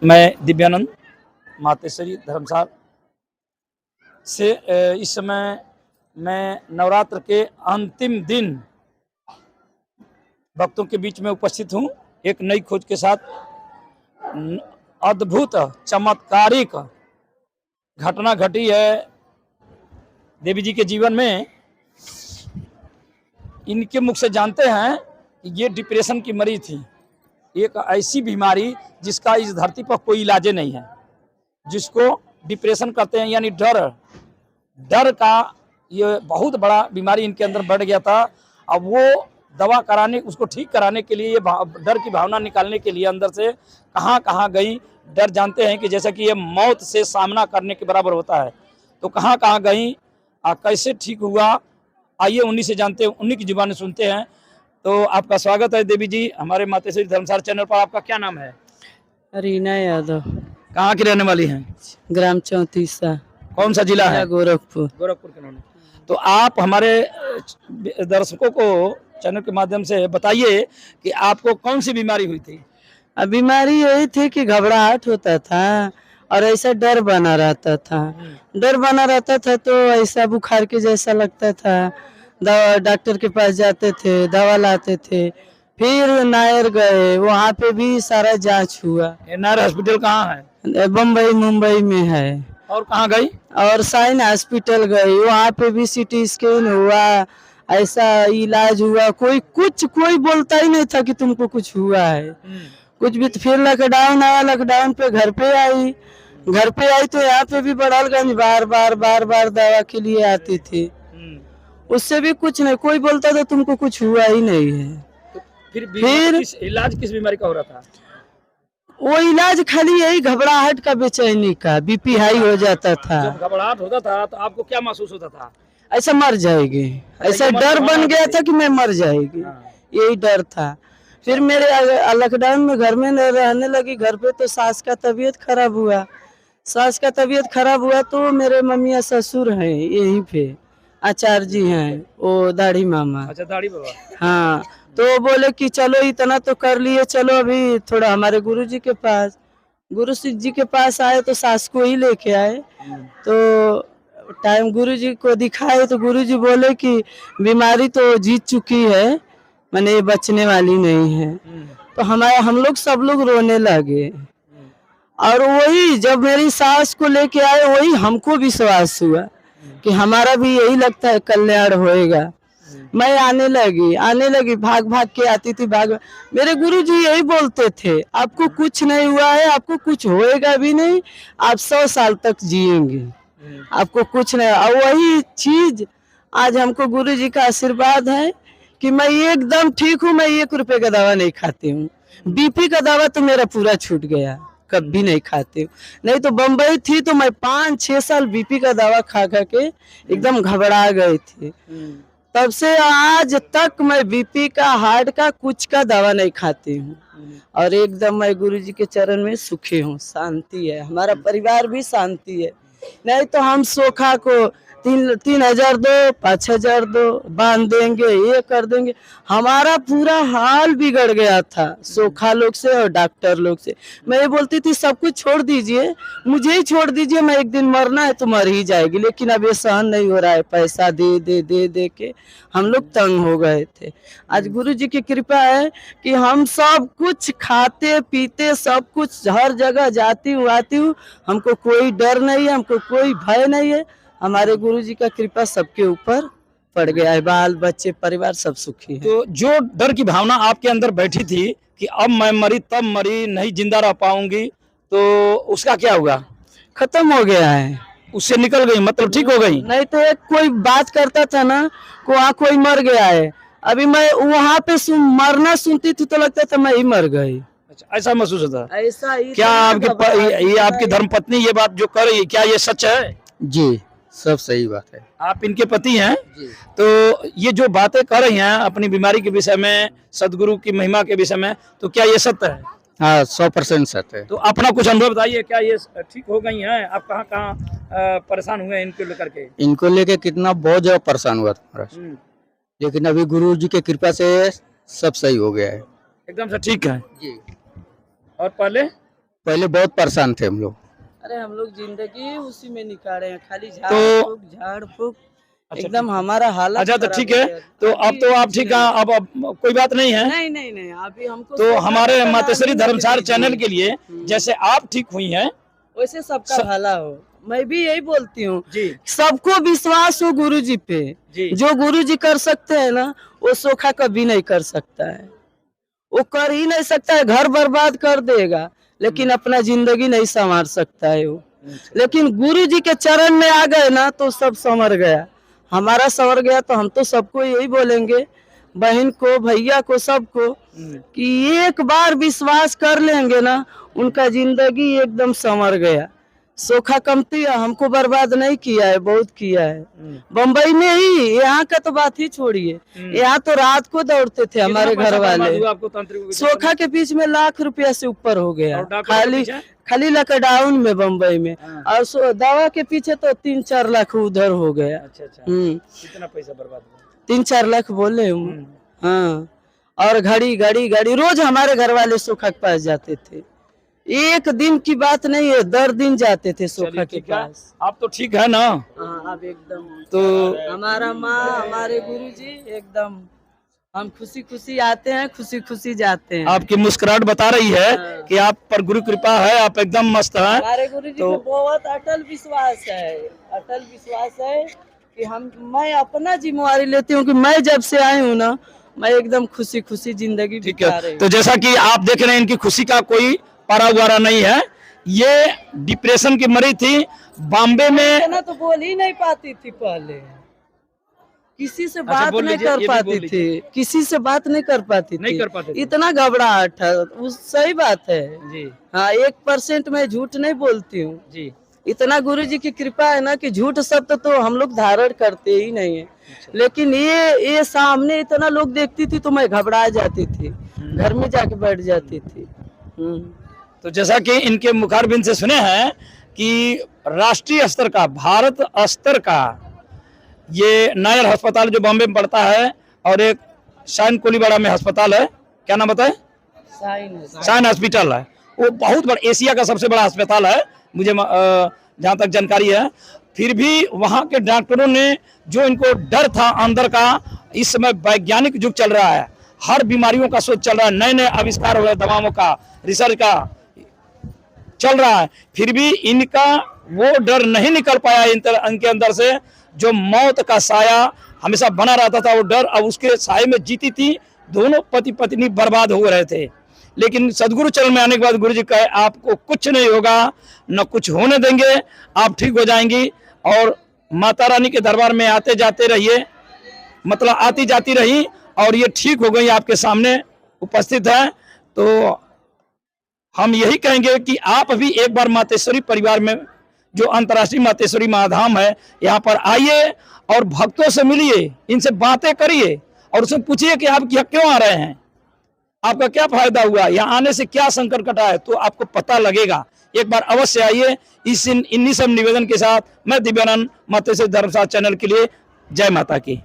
मैं दिव्यानंद मातेश्वरी धर्मशाला से इस समय मैं नवरात्र के अंतिम दिन भक्तों के बीच में उपस्थित हूँ। एक नई खोज के साथ अद्भुत चमत्कारिक घटना घटी है देवी जी के जीवन में। इनके मुख से जानते हैं कि ये डिप्रेशन की मरीज थी, एक ऐसी बीमारी जिसका इस धरती पर कोई इलाज नहीं है, जिसको डिप्रेशन कहते हैं, यानी डर का ये बहुत बड़ा बीमारी इनके अंदर बढ़ गया था। अब वो दवा कराने, उसको ठीक कराने के लिए, ये डर की भावना निकालने के लिए अंदर से कहाँ कहाँ गई। डर जानते हैं कि जैसा कि ये मौत से सामना करने के बराबर होता है, तो कहाँ कहाँ गई, कैसे ठीक हुआ, आइए उन्हीं से जानते हैं, उन्हीं की जुबानी सुनते हैं। तो आपका स्वागत है देवी जी हमारे मातेश्वरी धर्मशाला चैनल पर। आपका क्या नाम है? रीना यादव। कहाँ की रहने वाली हैं? ग्राम 34। कौन सा जिला है? गोरखपुर। गोरखपुर के नोने। तो आप हमारे दर्शकों को चैनल के माध्यम से बताइए कि आपको कौन सी बीमारी हुई थी? अब बीमारी यही थी कि घबराहट होता था और ऐसा डर बना रहता था। डर बना रहता था तो ऐसा बुखार के जैसा लगता था। दवा डॉक्टर के पास जाते थे, दवा लाते थे, फिर नायर गए, वहाँ पे भी सारा जांच हुआ। नायर हॉस्पिटल कहाँ है? बम्बई मुंबई में है। और कहाँ गई? और साइन हॉस्पिटल गई, वहाँ पे भी सीटी स्कैन हुआ, ऐसा इलाज हुआ। कोई बोलता ही नहीं था कि तुमको कुछ हुआ है, कुछ भी। फिर लॉकडाउन आया, लॉकडाउन पे घर पे आई तो यहाँ पे भी बड़ालगंज बार बार दवा के लिए आती थी। उससे भी कुछ नहीं, कोई बोलता था तुमको कुछ हुआ ही नहीं है। तो फिर इलाज किस बीमारी का हो रहा था? वो इलाज खाली यही घबराहट का, बेचैनी का, बीपी हाई हो जाता था। जब घबराहट होता था तो आपको क्या महसूस होता था? ऐसा मर जाएगी, ऐसा डर बन गया था कि मैं मर जाएगी, यही डर था। फिर मेरे लॉकडाउन में घर में रहने लगी, घर पे तो सास का तबीयत खराब हुआ। तो मेरे मम्मी ससुर हैं यहीं पे, आचार्य जी हैं, वो दाढ़ी मामा। अच्छा, दाढ़ी बाबा। हाँ, तो बोले कि चलो इतना तो कर लिए, चलो अभी थोड़ा हमारे गुरुजी के पास आए, तो सास को ही लेके आए। तो टाइम गुरुजी को दिखाए तो गुरुजी बोले कि बीमारी तो जीत चुकी है, माने ये बचने वाली नहीं है। तो हम लोग सब लोग रोने लगे। और वही जब मेरी सास को लेके आए, वही हमको विश्वास हुआ कि हमारा भी यही लगता है कल्याण होएगा। मैं आने लगी, भाग के आती थी, मेरे गुरुजी यही बोलते थे, आपको कुछ नहीं हुआ है, आपको कुछ होएगा भी नहीं, आप 100 साल तक जिएंगे, आपको कुछ नहीं। और वही चीज आज हमको गुरुजी का आशीर्वाद है कि मैं एकदम ठीक हूँ। मैं 1 रुपए का दवा नहीं खाती हूँ। बीपी का दवा तो मेरा पूरा छूट गया, कभी नहीं खाती हूँ। नहीं तो बम्बई थी तो मैं 5-6 साल बीपी का दवा खा के एकदम घबरा गई थी। तब से आज तक मैं बीपी का, हार्ट का, कुछ का दवा नहीं खाती हूँ। और एकदम मैं गुरुजी के चरण में सुखी हूँ, शांति है, हमारा परिवार भी शांति है। नहीं तो हम सोखा को 3,000 दो, 5,000 दो, बांध देंगे, ये कर देंगे। हमारा पूरा हाल बिगड़ गया था सोखा लोग से और डॉक्टर लोग से। मैं ये बोलती थी सब कुछ छोड़ दीजिए, मुझे ही छोड़ दीजिए, मैं एक दिन मरना है तो मर ही जाएगी। लेकिन अब ये सहन नहीं हो रहा है, पैसा दे के हम लोग तंग हो गए थे। आज गुरुजी की कृपा है कि हम सब कुछ खाते पीते, सब कुछ हर जगह जाती हूँ आती हूँ, हमको कोई डर नहीं है, हमको कोई भय नहीं है। हमारे गुरुजी का कृपा सबके ऊपर पड़ गया है, बाल बच्चे परिवार सब सुखी है। तो जो डर की भावना आपके अंदर बैठी थी कि अब मैं मरी तब मरी, नहीं जिंदा रह पाऊंगी, तो उसका क्या हुआ? खत्म हो गया है, उससे निकल गई, मतलब ठीक हो गई? नहीं तो एक कोई बात करता था ना, वहाँ कोई मर गया है, अभी मैं वहाँ पे मरना सुनती थी तो लगता था मैं ही मर गई। अच्छा, ऐसा महसूस होता? ऐसा ही क्या ये आपकी धर्मपत्नी ये बात जो कर रही है, क्या ये सच है? जी, सब सही बात है। आप इनके पति हैं? जी। तो ये जो बातें कर रही हैं अपनी बीमारी के विषय में, सदगुरु की महिमा के विषय में, तो क्या ये सत्य है? हाँ, 100% सत्य है। तो अपना कुछ अनुभव बताइए, क्या ये ठीक हो गई हैं? आप कहाँ कहाँ परेशान हुए इनको लेकर के? इनको लेके कितना बहुत ज्यादा परेशान हुआ था, लेकिन अभी गुरु जी के कृपा से सब सही हो गया है, एकदम से ठीक है। जी। और पहले पहले बहुत परेशान थे हम लोग। अरे हम लोग जिंदगी उसी में निकाले हैं, खाली झाड़ फूक अच्छा, एकदम हमारा हालत अच्छा, तो खराब ठीक हो है। गया। तो अब तो आप ठीक है, अब कोई बात नहीं है। नहीं अभी हमको तो सबका हमारे भला मातेश्वरी नहीं धर्मसार दीजिए। चैनल के लिए जैसे आप ठीक हुई हैं वैसे सबका भला हो, मैं भी यही बोलती हूँ। जी सबको विश्वास हो गुरुजी पे, जी। जो गुरुजी कर सकते हैं ना वो सोखा कभी नहीं कर सकता है, वो कर ही नहीं सकता है, घर बर्बाद कर देगा लेकिन अपना जिंदगी नहीं संवार सकता है वो। लेकिन गुरुजी के चरण में आ गए ना तो सब संवर गया, हमारा संवर गया। तो हम तो सबको यही बोलेंगे, बहन को, भैया को, सबको, कि एक बार विश्वास कर लेंगे ना उनका जिंदगी एकदम संवर गया। सोखा कमती हमको बर्बाद नहीं किया है, बहुत किया है। बम्बई में ही, यहाँ का तो बात ही छोड़िए, यहाँ तो रात को दौड़ते थे हमारे घर वाले। सोखा के बीच में लाख रुपया से ऊपर हो गया, खाली लॉकडाउन में बम्बई में। और दवा के पीछे तो 3-4 लाख उधर हो गया। कितना पैसा बर्बाद हुआ? 3-4 लाख बोले हम। हाँ, और घड़ी रोज हमारे घर वाले सोखा के पास जाते थे, एक दिन की बात नहीं है, 10 दिन जाते थे सोखा के पास। आप तो ठीक है ना? हाँ, अब एकदम। तो हमारा माँ, हमारे गुरुजी एकदम, हम खुशी खुशी आते हैं, खुशी खुशी जाते हैं। आपकी मुस्कुराहट बता रही है कि आप पर गुरु कृपा है, आप एकदम मस्त हैं। हमारे गुरुजी को बहुत अटल विश्वास है कि मैं अपना जिम्मेवारी लेती हूँ कि मैं जब से आई हूँ ना, मैं एकदम खुशी खुशी जिंदगी बिता रही हूँ। तो जैसा कि आप देख रहे हैं, इनकी खुशी का कोई पारा उगारा नहीं है। ये डिप्रेशन की मरीज थी, बॉम्बे में ना तो बोल ही नहीं पाती थी पहले, किसी से बात नहीं कर पाती थी, किसी से बात नहीं कर पाती थी, इतना घबराहट था। सही बात है जी। हाँ, 1% मैं झूठ नहीं बोलती हूँ जी। इतना गुरुजी की कृपा है ना कि झूठ शब्द तो हम लोग धारण करते ही नहीं है। लेकिन ये सामने इतना लोग देखती थी तो मैं घबरा जाती थी, घर में जाके बैठ जाती थी। तो जैसा कि इनके मुखारबिंद से सुने हैं कि राष्ट्रीय स्तर का, भारत स्तर का ये नायर अस्पताल जो बॉम्बे में पड़ता है, और एक शाइन कोलीबाड़ा में अस्पताल है, क्या नाम बताए? शाइन हॉस्पिटल है। वो बहुत बड़ा, एशिया का सबसे बड़ा अस्पताल है, मुझे जहाँ तक जानकारी है। फिर भी वहाँ के डॉक्टरों ने जो इनको डर था अंदर का, इस समय वैज्ञानिक युग चल रहा है, हर बीमारियों का शोध चल रहा है, नए नए आविष्कार हो रहे हैं, दवाओं का, रिसर्च का चल रहा है। फिर भी इनका वो डर नहीं निकल पाया इनके अंदर से, जो मौत का साया हमेशा बना रहता था, वो डर, अब उसके साए में जीती थी। दोनों पति पत्नी बर्बाद हो रहे थे, लेकिन सदगुरु चरण में आने के बाद गुरुजी कहे आपको कुछ नहीं होगा, न कुछ होने देंगे, आप ठीक हो जाएंगी। और माता रानी के दरबार में आते जाते रहिए, मतलब आती जाती रही, और ये ठीक हो गई, आपके सामने उपस्थित है। तो हम यही कहेंगे कि आप भी एक बार मातेश्वरी परिवार में, जो अंतर्राष्ट्रीय मातेश्वरी महाधाम है, यहाँ पर आइए और भक्तों से मिलिए, इनसे बातें करिए और उससे पूछिए कि आप यहाँ क्यों आ रहे हैं, आपका क्या फायदा हुआ, यहाँ आने से क्या संकट कटा है, तो आपको पता लगेगा। एक बार अवश्य आइए। इन्हीं सब निवेदन के साथ मैं दिव्यानंद मातेश्वरी धर्मशाला चैनल के लिए जय माता की।